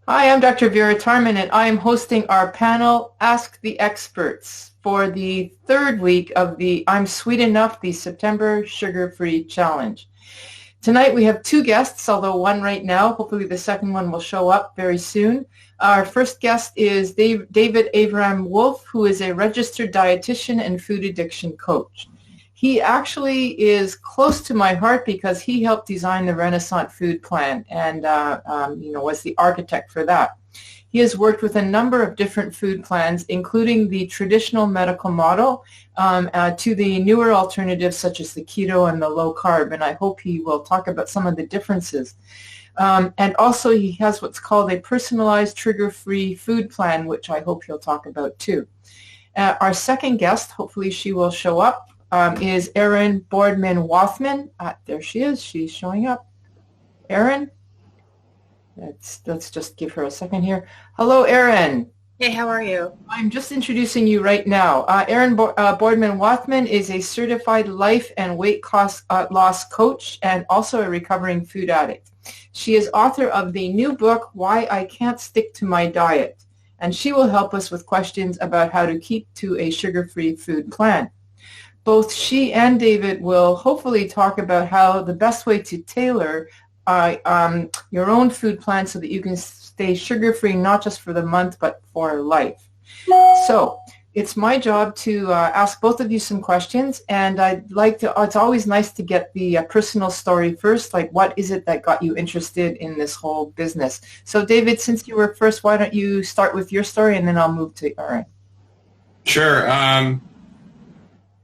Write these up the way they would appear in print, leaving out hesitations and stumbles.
Hi, I'm Dr. Vera Tarman, and I am hosting our panel, Ask the Experts, for the third week of the I'm Sweet Enough, the September Sugar-Free Challenge. Tonight we have two guests, although one right now. Hopefully the second one will show up very soon. Our first guest is David Wolfe, who is a registered dietitian and food addiction coach. He actually is close to my heart because he helped design the Renaissance Food Plan and was the architect for that. He has worked with a number of different food plans, including the traditional medical model to the newer alternatives such as the keto and the low carb, and I hope he will talk about some of the differences. And also he has what's called a personalized trigger-free food plan, which I hope he'll talk about too. Our second guest, hopefully she will show up, is Erin Boardman-Wathman. There she is. She's showing up. Erin? Let's just give her a second here. Hello, Erin. Hey, how are you? I'm just introducing you right now. Erin Boardman-Wathman is a certified life and weight loss coach and also a recovering food addict. She is author of the new book, Why I Can't Stick to My Diet, and she will help us with questions about how to keep to a sugar-free food plan. Both she and David will hopefully talk about how the best way to tailor your own food plan so that you can stay sugar-free not just for the month but for life. So it's my job to ask both of you some questions, and I'd like to, it's always nice to get the personal story first, like what is it that got you interested in this whole business? So David, since you were first, why don't you start with your story and then I'll move to Erin. Sure.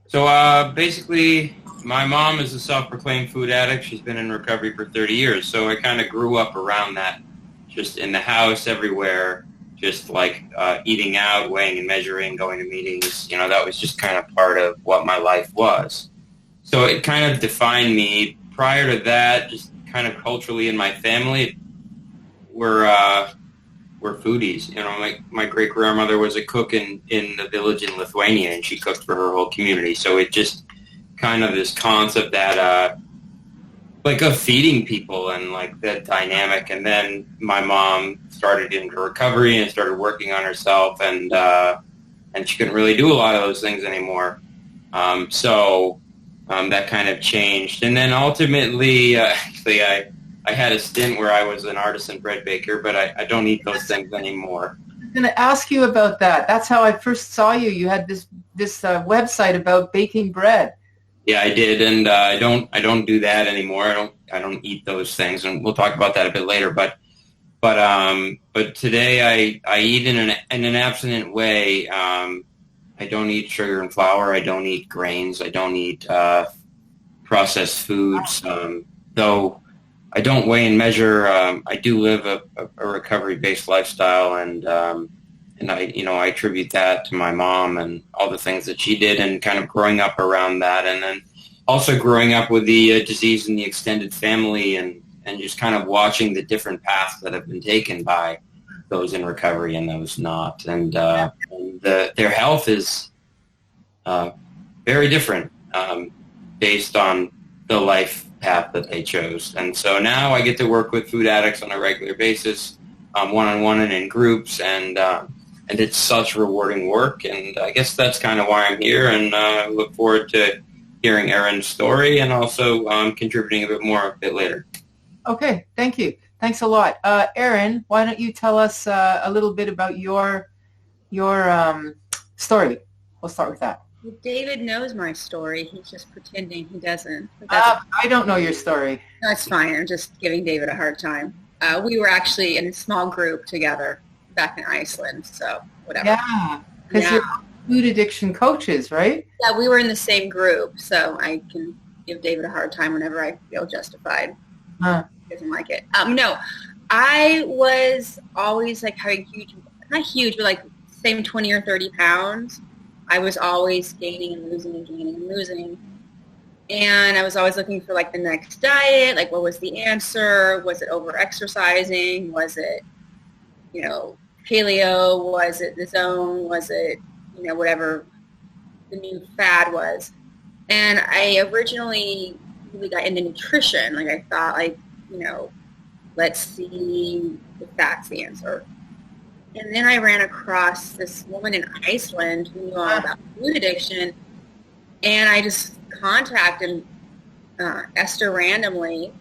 So basically, my mom is a self-proclaimed food addict. She's been in recovery for 30 years. So I kind of grew up around that, just in the house, everywhere, just like eating out, weighing and measuring, going to meetings. You know, that was just kind of part of what my life was. So it kind of defined me. Prior to that, just kind of culturally in my family, we're foodies. You know, my great-grandmother was a cook in the village in Lithuania, and she cooked for her whole community. So it just kind of this concept that, like, of feeding people and, like, that dynamic. And then my mom started into recovery and started working on herself, and she couldn't really do a lot of those things anymore. So that kind of changed. And then ultimately, actually, I had a stint where I was an artisan bread baker, but I don't eat those things anymore. I was going to ask you about that. That's how I first saw you. You had this website about baking bread. Yeah, I did, and I don't do that anymore. I don't eat those things, and we'll talk about that a bit later. But today I eat in an abstinent way. I don't eat sugar and flour. I don't eat grains. I don't eat processed foods. Though I don't weigh and measure. I do live a recovery-based lifestyle, and I attribute that to my mom and all the things that she did, and kind of growing up around that, and then also growing up with the disease in the extended family, and just kind of watching the different paths that have been taken by those in recovery and those not, and their health is very different based on the life path that they chose. And so now I get to work with food addicts on a regular basis, one-on-one and in groups, and it's such rewarding work. And I guess that's kind of why I'm here, and I look forward to hearing Erin's story and also contributing a bit more a bit later. Okay, thank you. Thanks a lot. Erin, why don't you tell us a little bit about your story? We'll start with that. David knows my story. He's just pretending he doesn't. I don't know your story. That's fine. I'm just giving David a hard time. We were actually in a small group together back in Iceland, so whatever. Yeah, because you're food addiction coaches, right? Yeah, we were in the same group, so I can give David a hard time whenever I feel justified. He doesn't like it. No, I was always like having not huge, but like same 20 or 30 pounds. I was always gaining and losing and gaining and losing. And I was always looking for like the next diet, like what was the answer? Was it over-exercising? Was it, paleo? Was it the zone? Was it, whatever the new fad was? And I originally really got into nutrition. Like I thought let's see if that's the answer. And then I ran across this woman in Iceland who knew all about food addiction, and I just contacted Esther randomly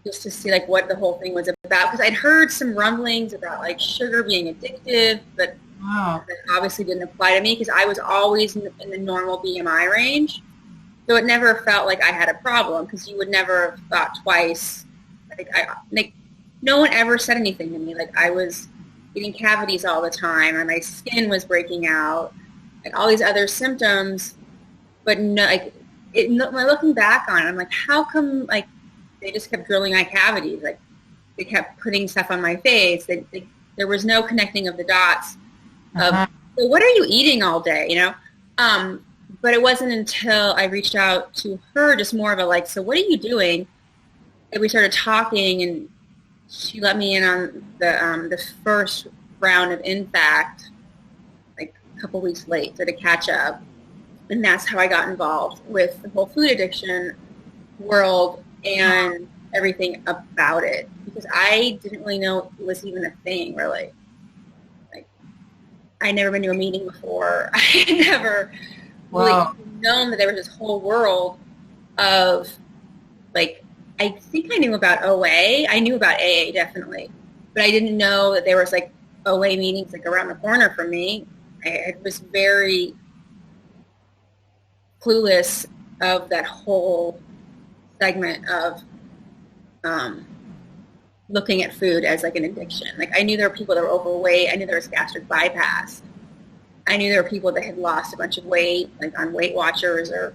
just to see like what the whole thing was about, because I'd heard some rumblings about like sugar being addictive, but that obviously didn't apply to me because I was always in the normal BMI range. So it never felt like I had a problem, because you would never have thought twice. Like no one ever said anything to me. Like I was getting cavities all the time, and my skin was breaking out, and all these other symptoms. But no, like looking back on it, I'm like, how come like they just kept drilling my cavities? Like they kept putting stuff on my face. There was no connecting of the dots. Of, so what are you eating all day? You know. But it wasn't until I reached out to her, just more of a like, so what are you doing? And we started talking, and she let me in on the first round of InFact, like a couple weeks late, so to catch up. And that's how I got involved with the whole food addiction world and everything about it, because I didn't really know it was even a thing, really. Like, I'd never been to a meeting before. I had never really known that there was this whole world of, like, I think I knew about OA. I knew about AA, definitely. But I didn't know that there was, like, OA meetings, like, around the corner from me. I was very clueless of that whole segment of looking at food as, like, an addiction. Like, I knew there were people that were overweight. I knew there was gastric bypass. I knew there were people that had lost a bunch of weight, like on Weight Watchers or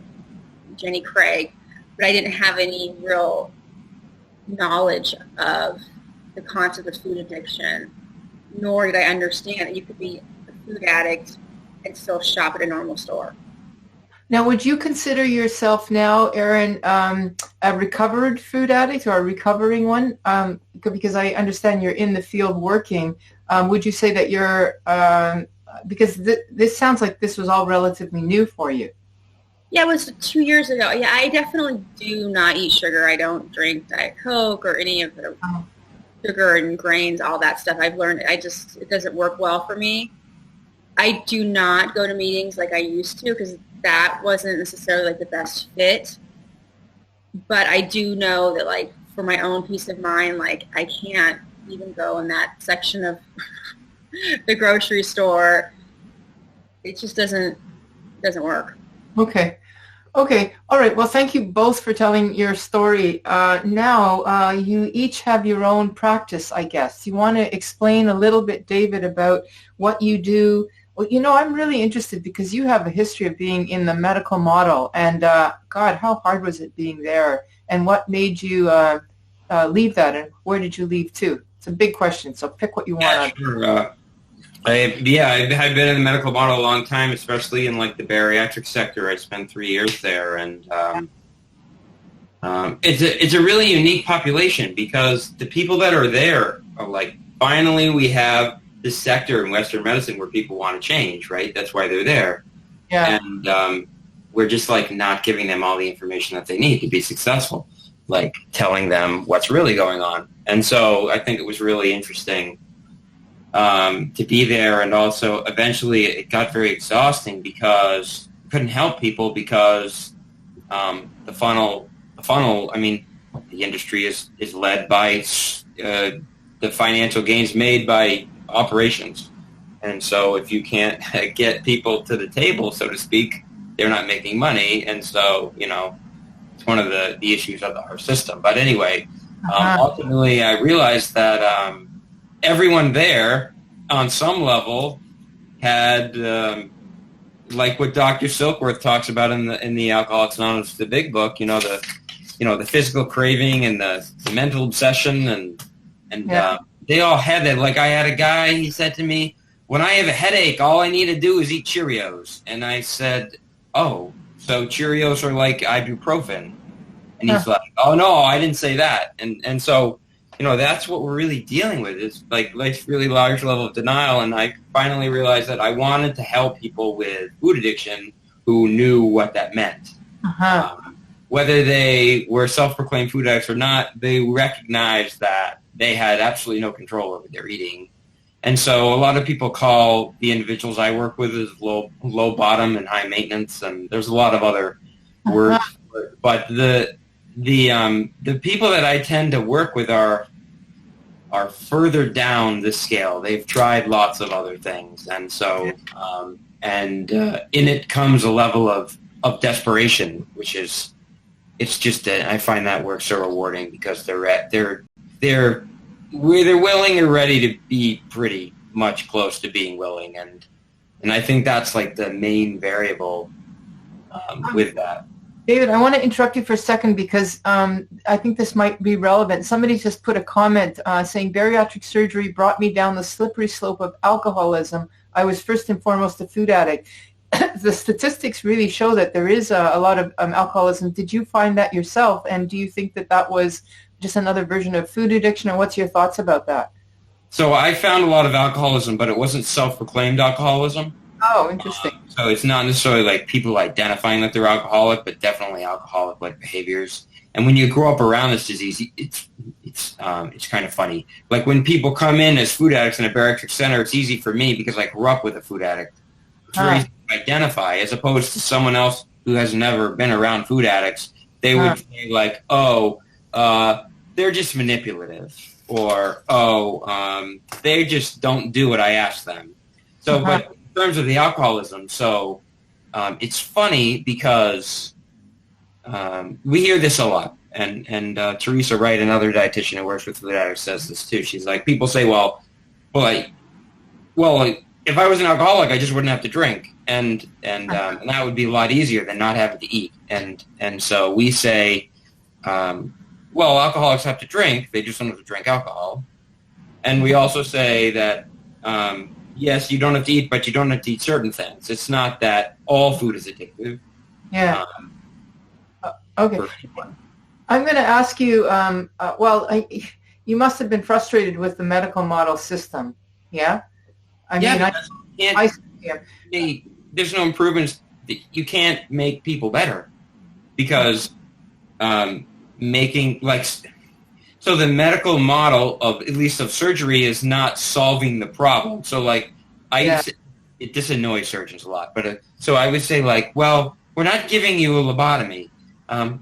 Jenny Craig, but I didn't have any real knowledge of the concept of food addiction, nor did I understand that you could be a food addict and still shop at a normal store. Now, would you consider yourself now, Erin, a recovered food addict or a recovering one? Because I understand you're in the field working. Would you say that you're... because this sounds like this was all relatively new for you. Yeah, it was 2 years ago. Yeah, I definitely do not eat sugar. I don't drink Diet Coke or any of the sugar and grains, all that stuff. I've learned it doesn't work well for me. I do not go to meetings like I used to, because that wasn't necessarily like the best fit. But I do know that, like, for my own peace of mind, like, I can't even go in that section of the grocery store. It just doesn't work. Okay. All right. Well, thank you both for telling your story. Now, you each have your own practice, I guess. You want to explain a little bit, David, about what you do? Well, you know, I'm really interested because you have a history of being in the medical model, and God, how hard was it being there? And what made you leave that, and where did you leave to? It's a big question, so pick what you want. Sure. I've been in the medical model a long time, especially in like the bariatric sector. I spent 3 years there, and it's a really unique population, because the people that are there are like, finally we have this sector in Western medicine where people want to change, right? That's why they're there. Yeah. And we're just like not giving them all the information that they need to be successful, like telling them what's really going on. And so I think it was really interesting to be there, and also eventually it got very exhausting because I couldn't help people, because the funnel, I mean, the industry is led by the financial gains made by operations. And so if you can't get people to the table, so to speak, they're not making money. And so, you know, it's one of the issues of our system. But anyway, ultimately I realized that everyone there on some level had, like what Dr. Silkworth talks about in the Alcoholics Anonymous, the big book, the physical craving and the mental obsession, and they all had that. Like, I had a guy, he said to me, when I have a headache, all I need to do is eat Cheerios. And I said, oh, so Cheerios are like ibuprofen? And he's like, oh, no, I didn't say that. And so, that's what we're really dealing with. It's like really large level of denial. And I finally realized that I wanted to help people with food addiction who knew what that meant. whether they were self-proclaimed food addicts or not, they recognized that they had absolutely no control over their eating. And so a lot of people call the individuals I work with as low bottom and high maintenance, and there's a lot of other words. But the people that I tend to work with are further down the scale. They've tried lots of other things, and so in it comes a level of desperation, which is I find that work so rewarding because they're willing or ready to be pretty much close to being willing, and I think that's like the main variable with that. David, I want to interrupt you for a second because I think this might be relevant. Somebody just put a comment saying bariatric surgery brought me down the slippery slope of alcoholism. I was first and foremost a food addict. The statistics really show that there is a lot of alcoholism. Did you find that yourself? And do you think that was just another version of food addiction? Or what's your thoughts about that? So I found a lot of alcoholism, but it wasn't self-proclaimed alcoholism. Oh, interesting. So it's not necessarily like people identifying that they're alcoholic, but definitely alcoholic-like behaviors. And when you grow up around this disease, it's kind of funny. Like when people come in as food addicts in a bariatric center, it's easy for me because I grew up with a food addict. It's very easy to identify, as opposed to someone else who has never been around food addicts. They would say like, they're just manipulative, or they just don't do what I ask them. So, but in terms of the alcoholism, so it's funny because we hear this a lot, and Teresa Wright, another dietitian who works with food addicts, says this too. She's like, people say, well, if I was an alcoholic, I just wouldn't have to drink, and that would be a lot easier than not having to eat. And so we say, well, alcoholics have to drink; they just don't have to drink alcohol. And we also say that yes, you don't have to eat, but you don't have to eat certain things. It's not that all food is addictive. Yeah. Okay. I'm going to ask you. You must have been frustrated with the medical model system. Yeah. There's no improvements. You can't make people better because so the medical model of at least of surgery is not solving the problem. So this annoys surgeons a lot. But so I would say well, we're not giving you a lobotomy.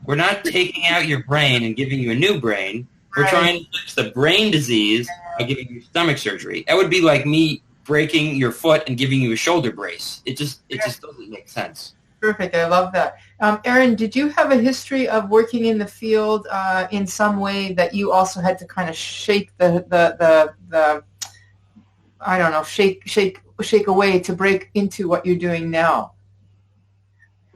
We're not taking out your brain and giving you a new brain. We're trying to fix the brain disease by giving you stomach surgery. That would be like me breaking your foot and giving you a shoulder brace. It just doesn't make sense. Perfect. I love that. Erin, did you have a history of working in the field in some way that you also had to kind of shake the I don't know, shake away to break into what you're doing now?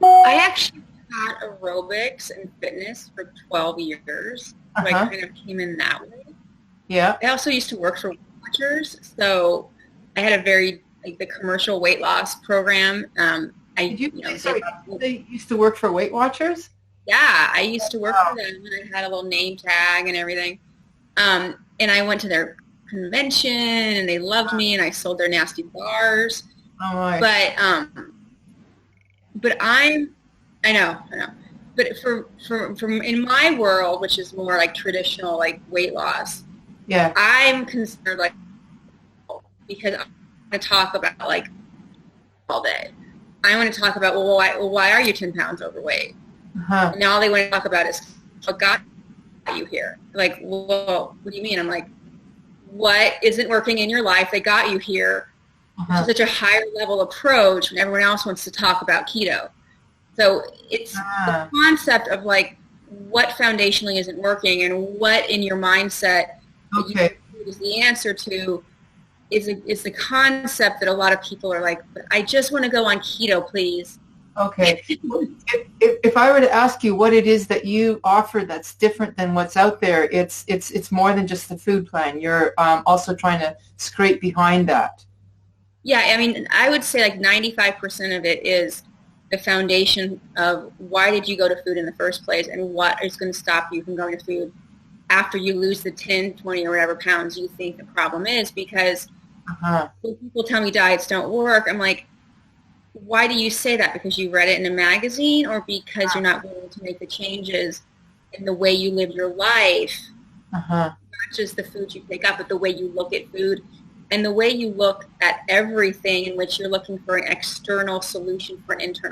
I actually had aerobics and fitness for 12 years. So I kind of came in that way. Yeah. I also used to work for Weight Watchers, so I had a very the commercial weight loss program. They used to work for Weight Watchers? Yeah, I used to work for them, and I had a little name tag and everything. And I went to their convention, and they loved me, and I sold their nasty bars. Oh my. But I know. But from in my world, which is more like traditional like weight loss, yeah, I'm concerned because I talk about all day. I want to talk about why are you 10 pounds overweight? And now all they want to talk about is what got you here. Well, what do you mean? I'm like, what isn't working in your life that got you here? Such a higher level approach when everyone else wants to talk about keto. So it's the concept of what foundationally isn't working and what in your mindset is the answer to is the concept that a lot of people are like, but I just want to go on keto, please. Okay. if I were to ask you what it is that you offer that's different than what's out there, it's more than just the food plan. You're also trying to scrape behind that. Yeah, I mean, I would say 95% of it is the foundation of why did you go to food in the first place and what is going to stop you from going to food after you lose the 10, 20, or whatever pounds you think the problem is. Because when people tell me diets don't work, I'm like, why do you say that? Because you read it in a magazine, or because you're not willing to make the changes in the way you live your life? Not just the food you pick up, but the way you look at food and the way you look at everything, in which you're looking for an external solution for an internal